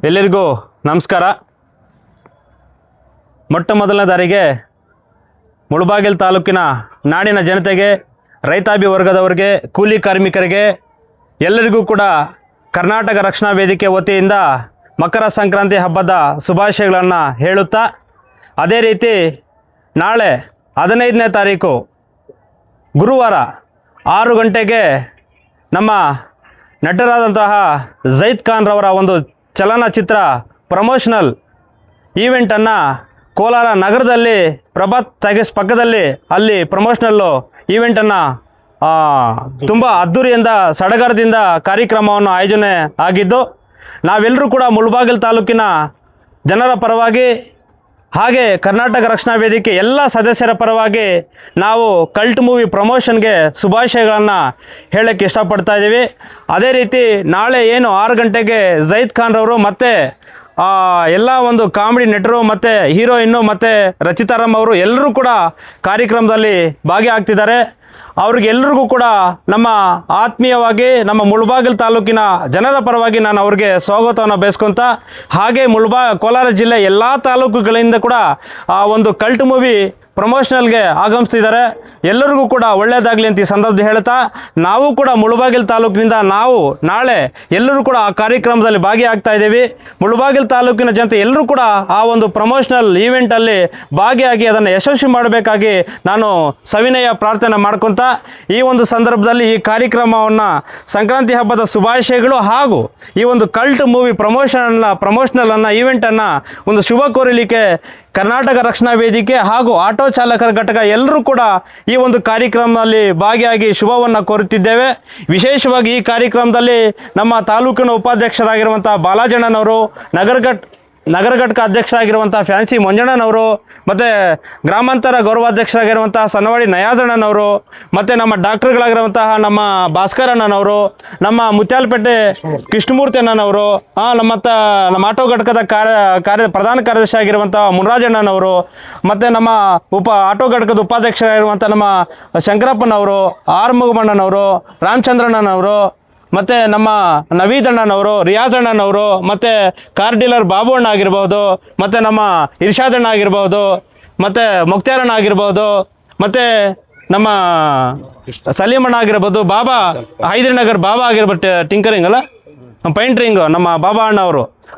ಎಲ್ಲರಿಗೂ ನಮಸ್ಕಾರ. ಮೊಟ್ಟ ಮೊದಲನೇದಾರಿಗೆ ಮುಳಬಾಗಿಲು ತಾಲೂಕಿನ ನಾಡಿನ ಜನತೆಗೆ, ರೈತಾಪಿ ವರ್ಗದವರಿಗೆ, ಕೂಲಿ ಕಾರ್ಮಿಕರಿಗೆ ಎಲ್ಲರಿಗೂ ಕೂಡ ಕರ್ನಾಟಕ ರಕ್ಷಣಾ ವೇದಿಕೆ ವತಿಯಿಂದ ಮಕರ ಸಂಕ್ರಾಂತಿ ಹಬ್ಬದ ಶುಭಾಶಯಗಳನ್ನು ಹೇಳುತ್ತಾ, ಅದೇ ರೀತಿ ನಾಳೆ 15ನೇ ತಾರೀಕು ಗುರುವಾರ 6 ಗಂಟೆಗೆ ನಮ್ಮ ನಟರಾದಂತಹ ಝೈದ್ ಖಾನ್ ರವರ ಒಂದು ಚಲನಚಿತ್ರ ಪ್ರಮೋಷನಲ್ ಈವೆಂಟನ್ನು ಕೋಲಾರ ನಗರದಲ್ಲಿ ಪ್ರಭಾತ್ ಟಾಕೀಸ್ ಪಕ್ಕದಲ್ಲಿ ಅಲ್ಲಿ ಪ್ರಮೋಷನಲ್ಲು ಈವೆಂಟನ್ನು ತುಂಬ ಅದ್ಧೂರಿಯಿಂದ ಸಡಗರದಿಂದ ಕಾರ್ಯಕ್ರಮವನ್ನು ಆಯೋಜನೆ ಆಗಿದ್ದು, ನಾವೆಲ್ಲರೂ ಕೂಡ ಮುಳಬಾಗಿಲು ತಾಲೂಕಿನ ಜನರ ಪರವಾಗಿ ಹಾಗೆ ಕರ್ನಾಟಕ ರಕ್ಷಣಾ ವೇದಿಕೆ ಎಲ್ಲ ಸದಸ್ಯರ ಪರವಾಗಿ ನಾವು ಕಲ್ಟ್ ಮೂವಿ ಪ್ರಮೋಷನ್ಗೆ ಶುಭಾಶಯಗಳನ್ನು ಹೇಳೋಕ್ಕೆ ಇಷ್ಟಪಡ್ತಾ ಇದ್ದೀವಿ. ಅದೇ ರೀತಿ ನಾಳೆ ಏನು 6 ಗಂಟೆಗೆ ಝೈದ್ ಖಾನ್ ರವರು ಮತ್ತು ಎಲ್ಲ ಒಂದು ಕಾಮಿಡಿ ನಟರು ಮತ್ತು ಹೀರೋಯಿನ್ನು ಮತ್ತು ರಚಿತಾರಾಮ್ ಅವರು ಎಲ್ಲರೂ ಕೂಡ ಕಾರ್ಯಕ್ರಮದಲ್ಲಿ ಭಾಗಿಯಾಗ್ತಿದ್ದಾರೆ. ಅವ್ರಿಗೆಲ್ಲರಿಗೂ ಕೂಡ ನಮ್ಮ ಆತ್ಮೀಯವಾಗಿ ನಮ್ಮ ಮುಳಬಾಗಿಲು ತಾಲೂಕಿನ ಜನರ ಪರವಾಗಿ ನಾನು ಅವ್ರಿಗೆ ಸ್ವಾಗತವನ್ನು ಬಯಸ್ಕೊತ, ಹಾಗೆ ಕೋಲಾರ ಜಿಲ್ಲೆ ಎಲ್ಲ ತಾಲೂಕುಗಳಿಂದ ಕೂಡ ಆ ಒಂದು ಕಲ್ಟ್ ಮೂವಿ ಪ್ರಮೋಷನಲ್ಗೆ ಆಗಮಿಸ್ತಿದ್ದಾರೆ. ಎಲ್ಲರಿಗೂ ಕೂಡ ಒಳ್ಳೆಯದಾಗಲಿ ಅಂತ ಈ ಸಂದರ್ಭದಲ್ಲಿ ಹೇಳ್ತಾ, ನಾವು ಕೂಡ ಮುಳಬಾಗಿಲು ತಾಲೂಕಿನಿಂದ ನಾವು ನಾಳೆ ಎಲ್ಲರೂ ಕೂಡ ಆ ಕಾರ್ಯಕ್ರಮದಲ್ಲಿ ಭಾಗಿಯಾಗ್ತಾ ಇದ್ದೀವಿ. ಮುಳಬಾಗಿಲು ತಾಲೂಕಿನ ಜನತೆ ಎಲ್ಲರೂ ಕೂಡ ಆ ಒಂದು ಪ್ರಮೋಷನಲ್ ಈವೆಂಟಲ್ಲಿ ಭಾಗಿಯಾಗಿ ಅದನ್ನು ಯಶಸ್ವಿ ಮಾಡಬೇಕಾಗಿ ನಾನು ಸವಿನಯ ಪ್ರಾರ್ಥನೆ ಮಾಡ್ಕೊತ, ಈ ಒಂದು ಸಂದರ್ಭದಲ್ಲಿ ಈ ಕಾರ್ಯಕ್ರಮವನ್ನು ಸಂಕ್ರಾಂತಿ ಹಬ್ಬದ ಶುಭಾಶಯಗಳು ಹಾಗೂ ಈ ಒಂದು ಕಲ್ಟ್ ಮೂವಿ ಪ್ರಮೋಷನಲನ್ನು ಈವೆಂಟನ್ನು ಒಂದು ಶುಭ ಕೋರಲಿಕ್ಕೆ ಕರ್ನಾಟಕ ರಕ್ಷಣಾ ವೇದಿಕೆ ಹಾಗೂ ಆಟೋ ಚಾಲಕರ ಘಟಕ ಎಲ್ಲರೂ ಕೂಡ ಈ ಒಂದು ಕಾರ್ಯಕ್ರಮದಲ್ಲಿ ಭಾಗಿಯಾಗಿ ಶುಭವನ್ನು ಕೋರುತ್ತಿದ್ದೇವೆ. ವಿಶೇಷವಾಗಿ ಈ ಕಾರ್ಯಕ್ರಮದಲ್ಲಿ ನಮ್ಮ ತಾಲೂಕಿನ ಉಪಾಧ್ಯಕ್ಷರಾಗಿರುವಂಥ ಬಾಲಾಜಣ್ಣನವರು, ನಗರ ಘಟಕ ಅಧ್ಯಕ್ಷರಾಗಿರುವಂಥ ಫ್ಯಾನ್ಸಿ ಮಂಜಣ್ಣನವರು, ಮತ್ತು ಗ್ರಾಮಾಂತರ ಗೌರವಾಧ್ಯಕ್ಷರಾಗಿರುವಂಥ ಸನ್ನವಾಡಿ ನಯಾಜಣ್ಣನವರು, ಮತ್ತು ನಮ್ಮ ಡಾಕ್ಟರ್ಗಳಾಗಿರುವಂತಹ ನಮ್ಮ ಭಾಸ್ಕರ್ ಅಣ್ಣನವರು, ನಮ್ಮ ಮುತ್ಯಾಲಪೇಟೆ ಕೃಷ್ಣಮೂರ್ತಿ ಅಣ್ಣನವರು, ನಮ್ಮ ಆಟೋ ಘಟಕದ ಪ್ರಧಾನ ಕಾರ್ಯದರ್ಶಿ ಆಗಿರುವಂಥ ಮುನ್ರಾಜಣ್ಣನವರು, ಮತ್ತು ನಮ್ಮ ಆಟೋ ಘಟಕದ ಉಪಾಧ್ಯಕ್ಷರಾಗಿರುವಂಥ ನಮ್ಮ ಶಂಕರಪ್ಪನವರು, ಆರ್ ಮುಗಮಣ್ಣನವರು, ರಾಮಚಂದ್ರಣ್ಣನವರು, ಮತ್ತು ನಮ್ಮ ನವೀದ್ ಅಣ್ಣನವರು, ರಿಯಾಜ್ ಅಣ್ಣನವರು, ಮತ್ತು ಕಾರ್ ಡೀಲರ್ ಬಾಬು ಅಣ್ಣ ಆಗಿರ್ಬೋದು, ಮತ್ತು ನಮ್ಮ ಇರ್ಷಾದ್ ಅಣ್ಣ ಆಗಿರ್ಬೋದು, ಮತ್ತು ಮುಕ್ತಾರ್ ಅಣ್ಣ ಆಗಿರ್ಬೋದು, ಮತ್ತು ನಮ್ಮ ಸಲೀಮಣ್ಣ ಆಗಿರ್ಬೋದು, ಬಾಬಾ ಹೈದರಿನಗರ್ ಬಾಬಾ ಆಗಿರ್ಬೋದು, ಟಿಂಕರಿಂಗ್ ಅಲ್ಲ ಪೈಂಟ್ರಿಂಗ್ ನಮ್ಮ ಬಾಬಾ ಅಣ್ಣ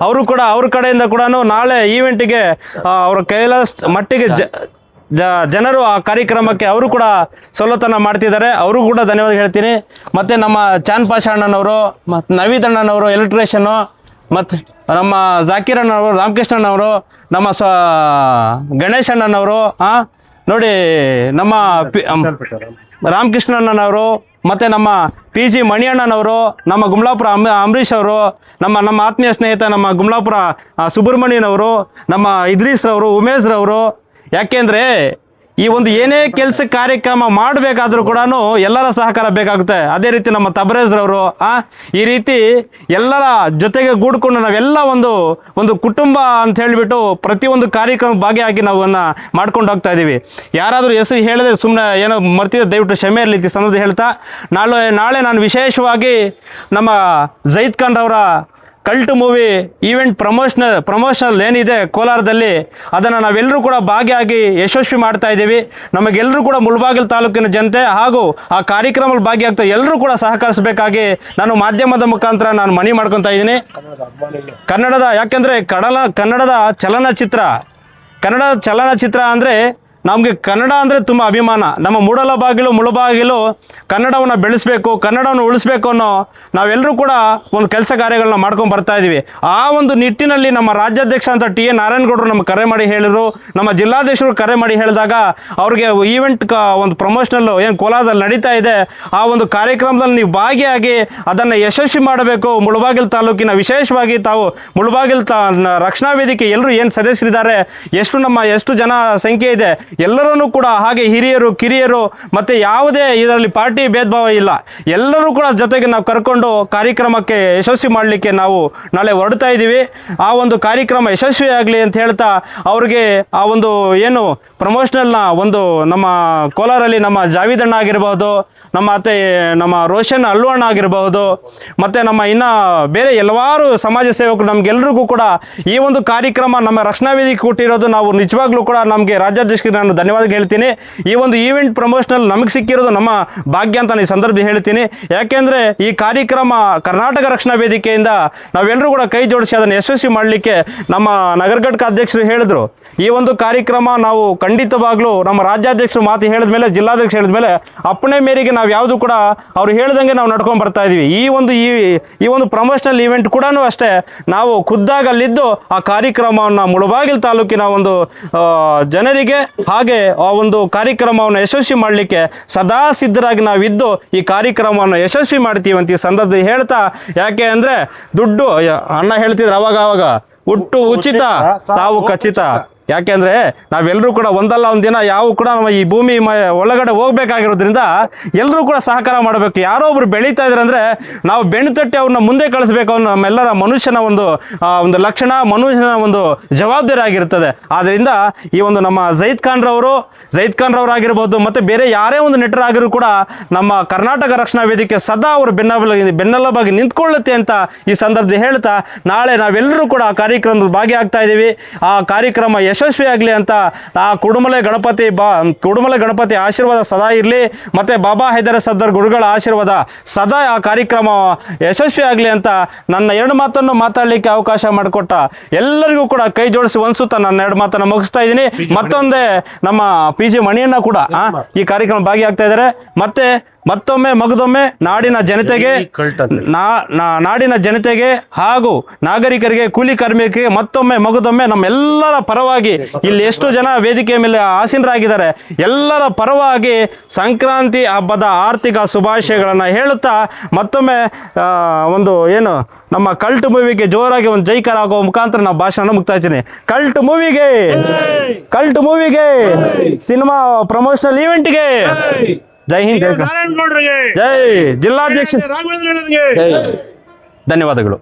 ಅವರು ಕೂಡ ಅವ್ರ ಕಡೆಯಿಂದ ಕೂಡ ನಾಳೆ ಈವೆಂಟಿಗೆ ಅವರ ಕೈಲಾದ ಮಟ್ಟಿಗೆ ಜನರು ಆ ಕಾರ್ಯಕ್ರಮಕ್ಕೆ ಅವರು ಕೂಡ ಸವಲತ್ತನ್ನು ಮಾಡ್ತಿದ್ದಾರೆ. ಅವರು ಕೂಡ ಧನ್ಯವಾದ ಹೇಳ್ತೀನಿ. ಮತ್ತು ನಮ್ಮ ಚಾನ್ ಪಾಷಾ ಅಣ್ಣನವರು, ಮತ್ತು ನವೀದ್ ಅಣ್ಣನವರು ಎಲೆಕ್ಟ್ರಿಷಿಯನ್ನು, ಮತ್ತು ನಮ್ಮ ಜಾಕೀರ್ ಅಣ್ಣನವರು, ರಾಮಕೃಷ್ಣನವರು, ನಮ್ಮ ಗಣೇಶ್ ಅಣ್ಣನವರು, ನೋಡಿ ನಮ್ಮ ರಾಮಕೃಷ್ಣಣ್ಣನವರು, ಮತ್ತು ನಮ್ಮ PG ಮಣಿ ಅಣ್ಣನವರು, ನಮ್ಮ ಗುಮ್ಲಾಪುರ ಅಂಬರೀಷ್ ಅವರು, ನಮ್ಮ ಆತ್ಮೀಯ ಸ್ನೇಹಿತ ನಮ್ಮ ಗುಮ್ಲಾಪುರ ಸುಬ್ರಹ್ಮಣ್ಯನವರು, ನಮ್ಮ ಇದ್ರೀಸ್ರವರು, ಉಮೇಶ್ರವರು. ಯಾಕೆಂದರೆ ಈ ಒಂದು ಏನೇ ಕೆಲಸ ಕಾರ್ಯಕ್ರಮ ಮಾಡಬೇಕಾದ್ರೂ ಕೂಡ ಎಲ್ಲರ ಸಹಕಾರ ಬೇಕಾಗುತ್ತೆ. ಅದೇ ರೀತಿ ನಮ್ಮ ತಬರೇಜ್ರವರು ಈ ರೀತಿ ಎಲ್ಲರ ಜೊತೆಗೆ ಗೂಡ್ಕೊಂಡು ನಾವೆಲ್ಲ ಒಂದು ಕುಟುಂಬ ಅಂತ ಹೇಳಿಬಿಟ್ಟು ಪ್ರತಿಯೊಂದು ಕಾರ್ಯಕ್ರಮ ಭಾಗಿಯಾಗಿ ನಾವು ಮಾಡ್ಕೊಂಡು ಹೋಗ್ತಾ ಇದ್ದೀವಿ. ಯಾರಾದರೂ ಹೆಸರು ಹೇಳಿದ್ರೆ ಸುಮ್ಮನೆ ಏನೋ ಮರ್ತಿದ್ದೆ ದಯವಿಟ್ಟು ಕ್ಷಮೆ ಇರಲಿ ಅಂತ ಸಂದರ್ಭ ಹೇಳ್ತಾ, ನಾಳೆ ನಾನು ವಿಶೇಷವಾಗಿ ನಮ್ಮ ಝೈದ್ ಖಾನ್ ಅವರ ಕಲ್ಟ್ ಮೂವಿ ಈವೆಂಟ್ ಪ್ರಮೋಷನಲ್ ಏನಿದೆ ಕೋಲಾರದಲ್ಲಿ, ಅದನ್ನು ನಾವೆಲ್ಲರೂ ಕೂಡ ಭಾಗಿಯಾಗಿ ಯಶಸ್ವಿ ಮಾಡ್ತಾ ಇದ್ದೀವಿ. ನಮಗೆಲ್ಲರೂ ಕೂಡ ಮುಳಬಾಗಿಲು ತಾಲೂಕಿನ ಜನತೆ ಹಾಗೂ ಆ ಕಾರ್ಯಕ್ರಮದಲ್ಲಿ ಭಾಗಿಯಾಗ್ತಾ ಎಲ್ಲರೂ ಕೂಡ ಸಹಕರಿಸಬೇಕಾಗಿ ನಾನು ಮಾಧ್ಯಮದ ಮುಖಾಂತರ ನಾನು ಮನವಿ ಮಾಡ್ಕೊತಾ ಇದ್ದೀನಿ. ಯಾಕೆಂದರೆ ಕನ್ನಡದ ಚಲನಚಿತ್ರ ಅಂದರೆ ನಮಗೆ ಕನ್ನಡ ಅಂದರೆ ತುಂಬ ಅಭಿಮಾನ. ನಮ್ಮ ಮುಳಬಾಗಿಲು ಕನ್ನಡವನ್ನು ಬೆಳೆಸಬೇಕು, ಕನ್ನಡವನ್ನು ಉಳಿಸ್ಬೇಕು ಅನ್ನೋ ನಾವೆಲ್ಲರೂ ಕೂಡ ಒಂದು ಕೆಲಸ ಕಾರ್ಯಗಳನ್ನ ಮಾಡ್ಕೊಂಡು ಬರ್ತಾ ಇದ್ದೀವಿ. ಆ ಒಂದು ನಿಟ್ಟಿನಲ್ಲಿ ನಮ್ಮ ರಾಜ್ಯಾಧ್ಯಕ್ಷ ಅಂತ TN ನಾರಾಯಣಗೌಡರು ನಮಗೆ ಕರೆ ಮಾಡಿ ಹೇಳಿದರು. ನಮ್ಮ ಜಿಲ್ಲಾಧ್ಯಕ್ಷರು ಕರೆ ಮಾಡಿ ಹೇಳಿದಾಗ ಅವ್ರಿಗೆ ಈವೆಂಟ್ ಒಂದು ಪ್ರಮೋಷನಲ್ಲು ಏನು ಕೋಲಾರದಲ್ಲಿ ನಡೀತಾ ಇದೆ, ಆ ಒಂದು ಕಾರ್ಯಕ್ರಮದಲ್ಲಿ ನೀವು ಭಾಗಿಯಾಗಿ ಅದನ್ನು ಯಶಸ್ವಿ ಮಾಡಬೇಕು. ಮುಳಬಾಗಿಲು ತಾಲೂಕಿನ ವಿಶೇಷವಾಗಿ ತಾವು ಮುಳಬಾಗಿಲು ರಕ್ಷಣಾ ವೇದಿಕೆ ಎಲ್ಲರೂ ಏನು ಸದಸ್ಯರಿದ್ದಾರೆ, ಎಷ್ಟು ಜನ ಸಂಖ್ಯೆ ಇದೆ, ಎಲ್ಲರನ್ನೂ ಕೂಡ ಹಾಗೆ ಹಿರಿಯರು ಕಿರಿಯರು ಮತ್ತು ಯಾವುದೇ ಇದರಲ್ಲಿ ಪಾರ್ಟಿ ಭೇದ ಭಾವ ಇಲ್ಲ, ಎಲ್ಲರೂ ಕೂಡ ಜೊತೆಗೆ ನಾವು ಕರ್ಕೊಂಡು ಕಾರ್ಯಕ್ರಮಕ್ಕೆ ಯಶಸ್ವಿ ಮಾಡಲಿಕ್ಕೆ ನಾವು ನಾಳೆ ಹೊರಡ್ತಾ ಇದ್ದೀವಿ. ಆ ಒಂದು ಕಾರ್ಯಕ್ರಮ ಯಶಸ್ವಿ ಆಗಲಿ ಅಂತ ಹೇಳ್ತಾ ಅವ್ರಿಗೆ ಆ ಒಂದು ಏನು ಪ್ರಮೋಷನಲ್ನ ಒಂದು ನಮ್ಮ ಕೋಲಾರಲ್ಲಿ ನಮ್ಮ ಜಾವಿದಣ್ಣ ಆಗಿರ್ಬೋದು, ನಮ್ಮ ರೋಷನ್ ಅಳ್ವಣ್ಣ ಆಗಿರಬಹುದು, ಮತ್ತು ನಮ್ಮ ಇನ್ನು ಬೇರೆ ಹಲವಾರು ಸಮಾಜ ಸೇವಕರು ನಮಗೆಲ್ಲರಿಗೂ ಕೂಡ ಈ ಒಂದು ಕಾರ್ಯಕ್ರಮ ನಮ್ಮ ರಕ್ಷಣಾ ವೇದಿಕೆ ಕೊಟ್ಟಿರೋದು ನಾವು ನಿಜವಾಗ್ಲೂ ಕೂಡ ನಮಗೆ ರಾಜ್ಯಾಧ್ಯಕ್ಷರಿಗೆ ನಾನು ಧನ್ಯವಾದ ಹೇಳ್ತೀನಿ. ಈ ಒಂದು ಈವೆಂಟ್ ಪ್ರಮೋಷನಲ್ ನಮಗೆ ಸಿಕ್ಕಿರೋದು ನಮ್ಮ ಭಾಗ್ಯ ಅಂತ ಈ ಸಂದರ್ಭದಲ್ಲಿ ಹೇಳ್ತೀನಿ. ಯಾಕೆಂದರೆ ಈ ಕಾರ್ಯಕ್ರಮ ಕರ್ನಾಟಕ ರಕ್ಷಣಾ ವೇದಿಕೆಯಿಂದ ನಾವೆಲ್ಲರೂ ಕೂಡ ಕೈ ಜೋಡಿಸಿ ಅದನ್ನು ಯಶಸ್ವಿ ಮಾಡಲಿಕ್ಕೆ ನಮ್ಮ ನಗರ ಘಟಕ ಅಧ್ಯಕ್ಷರು ಹೇಳಿದ್ರು. ಈ ಒಂದು ಕಾರ್ಯಕ್ರಮ ನಾವು ಖಂಡಿತವಾಗ್ಲೂ ನಮ್ಮ ರಾಜ್ಯಾಧ್ಯಕ್ಷರು ಮಾತು ಹೇಳಿದ ಮೇಲೆ, ಜಿಲ್ಲಾಧ್ಯಕ್ಷರು ಹೇಳಿದ ಮೇಲೆ ಅಪ್ಪಣೆ ಮೇರೆಗೆ ನಾವು ಯಾವುದು ಕೂಡ ಅವ್ರು ಹೇಳ್ದಂಗೆ ನಾವು ನಡ್ಕೊಂಡು ಬರ್ತಾ ಇದ್ದೀವಿ. ಈ ಒಂದು ಪ್ರಮೋಷನಲ್ ಇವೆಂಟ್ ಕೂಡ ಅಷ್ಟೇ, ನಾವು ಖುದ್ದಾಗಿ ಅಲ್ಲಿದ್ದು ಆ ಕಾರ್ಯಕ್ರಮವನ್ನು ಮುಳಬಾಗಿಲು ತಾಲೂಕಿನ ಒಂದು ಜನರಿಗೆ ಹಾಗೆ ಆ ಒಂದು ಕಾರ್ಯಕ್ರಮವನ್ನು ಯಶಸ್ವಿ ಮಾಡಲಿಕ್ಕೆ ಸದಾ ಸಿದ್ಧರಾಗಿ ನಾವಿದ್ದು ಈ ಕಾರ್ಯಕ್ರಮವನ್ನು ಯಶಸ್ವಿ ಮಾಡ್ತೀವಿ ಅಂತ ಈ ಸಂದರ್ಭದಲ್ಲಿ ಹೇಳ್ತಾ, ಯಾಕೆ ಅಂದರೆ ದುಡ್ಡು ಅಣ್ಣ ಹೇಳ್ತಿದ್ರು ಅವಾಗ ಹುಟ್ಟು ಉಚಿತ ಸಾವು ಖಚಿತ. ಯಾಕೆಂದರೆ ನಾವೆಲ್ಲರೂ ಕೂಡ ಒಂದಲ್ಲ ಒಂದು ದಿನ ಯಾವ ಕೂಡ ನಮ್ಮ ಈ ಭೂಮಿ ಒಳಗಡೆ ಹೋಗ್ಬೇಕಾಗಿರೋದ್ರಿಂದ ಎಲ್ಲರೂ ಕೂಡ ಸಹಕಾರ ಮಾಡಬೇಕು. ಯಾರೋ ಒಬ್ರು ಬೆಳೀತಾ ಇದ್ದಾರೆ ಅಂದರೆ ನಾವು ಬೆನ್ನು ತಟ್ಟಿ ಅವ್ರನ್ನ ಮುಂದೆ ಕಳಿಸ್ಬೇಕು ಅನ್ನೋ ನಮ್ಮೆಲ್ಲರ ಮನುಷ್ಯನ ಒಂದು ಲಕ್ಷಣ, ಮನುಷ್ಯನ ಒಂದು ಜವಾಬ್ದಾರಿ ಆಗಿರ್ತದೆ. ಆದ್ದರಿಂದ ಈ ಒಂದು ನಮ್ಮ ಜೈದ್ ಖಾನ್ರವರಾಗಿರ್ಬೋದು ಮತ್ತು ಬೇರೆ ಯಾರೇ ಒಂದು ನೆಟ್ಟರಾಗಿರೂ ಕೂಡ ನಮ್ಮ ಕರ್ನಾಟಕ ರಕ್ಷಣಾ ವೇದಿಕೆ ಸದಾ ಅವರು ಬೆನ್ನೆಲುಬಾಗಿ ನಿಂತ್ಕೊಳ್ಳುತ್ತೆ ಅಂತ ಈ ಸಂದರ್ಭದಲ್ಲಿ ಹೇಳ್ತಾ, ನಾಳೆ ನಾವೆಲ್ಲರೂ ಕೂಡ ಆ ಕಾರ್ಯಕ್ರಮದಲ್ಲಿ ಭಾಗಿಯಾಗ್ತಾ ಇದ್ದೀವಿ. ಆ ಕಾರ್ಯಕ್ರಮ ಯಶಸ್ವಿ ಆಗಲಿ ಅಂತ ಆ ಕುಡುಮಲೆ ಗಣಪತಿ ಆಶೀರ್ವಾದ ಸದಾ ಇರಲಿ, ಮತ್ತು ಬಾಬಾ ಹೈದರ ಸರ್ದಾರ್ ಗುರುಗಳ ಆಶೀರ್ವಾದ ಸದಾ ಆ ಕಾರ್ಯಕ್ರಮ ಯಶಸ್ವಿ ಆಗಲಿ ಅಂತ ನನ್ನ ಎರಡು ಮಾತನ್ನು ಮಾತಾಡಲಿಕ್ಕೆ ಅವಕಾಶ ಮಾಡಿಕೊಟ್ಟ ಎಲ್ಲರಿಗೂ ಕೂಡ ಕೈ ಜೋಡಿಸಿ ಒಂದ್ಸುತ್ತಾ ನನ್ನ ಎರಡು ಮಾತನ್ನು ಮುಗಿಸ್ತಾ ಇದ್ದೀನಿ. ಮತ್ತೊಂದೇ ನಮ್ಮ PG ಮಣಿಯಣ್ಣ ಕೂಡ ಈ ಕಾರ್ಯಕ್ರಮ ಭಾಗಿಯಾಗ್ತಾ ಇದ್ದಾರೆ. ಮತ್ತೊಮ್ಮೆ ನಾಡಿನ ಜನತೆಗೆ ಹಾಗೂ ನಾಗರಿಕರಿಗೆ, ಕೂಲಿ ಕಾರ್ಮಿಕರಿಗೆ ಮಗದೊಮ್ಮೆ ನಮ್ಮೆಲ್ಲರ ಪರವಾಗಿ, ಇಲ್ಲಿ ಎಷ್ಟು ಜನ ವೇದಿಕೆಯ ಮೇಲೆ ಆಸೀನರಾಗಿದ್ದಾರೆ, ಎಲ್ಲರ ಪರವಾಗಿ ಸಂಕ್ರಾಂತಿ ಹಬ್ಬದ ಆರ್ಥಿಕ ಶುಭಾಶಯಗಳನ್ನು ಹೇಳುತ್ತಾ ಮತ್ತೊಮ್ಮೆ ಒಂದು ಏನು ನಮ್ಮ ಕಲ್ಟ್ ಮೂವಿಗೆ ಜೋರಾಗಿ ಒಂದು ಜೈಕಾರ ಆಗೋ ಮುಖಾಂತರ ನಾವು ಭಾಷಣ ಮುಗ್ತಾ ಇದ್ದೀನಿ. ಕಲ್ಟ್ ಮೂವಿಗೆ ಸಿನಿಮಾ ಪ್ರಮೋಷನಲ್ ಈವೆಂಟ್ಗೆ ಜೈ ಹಿಂದ್, ಜೈ ಜಿಲ್ಲಾಧ್ಯಕ್ಷ, ಧನ್ಯವಾದಗಳು.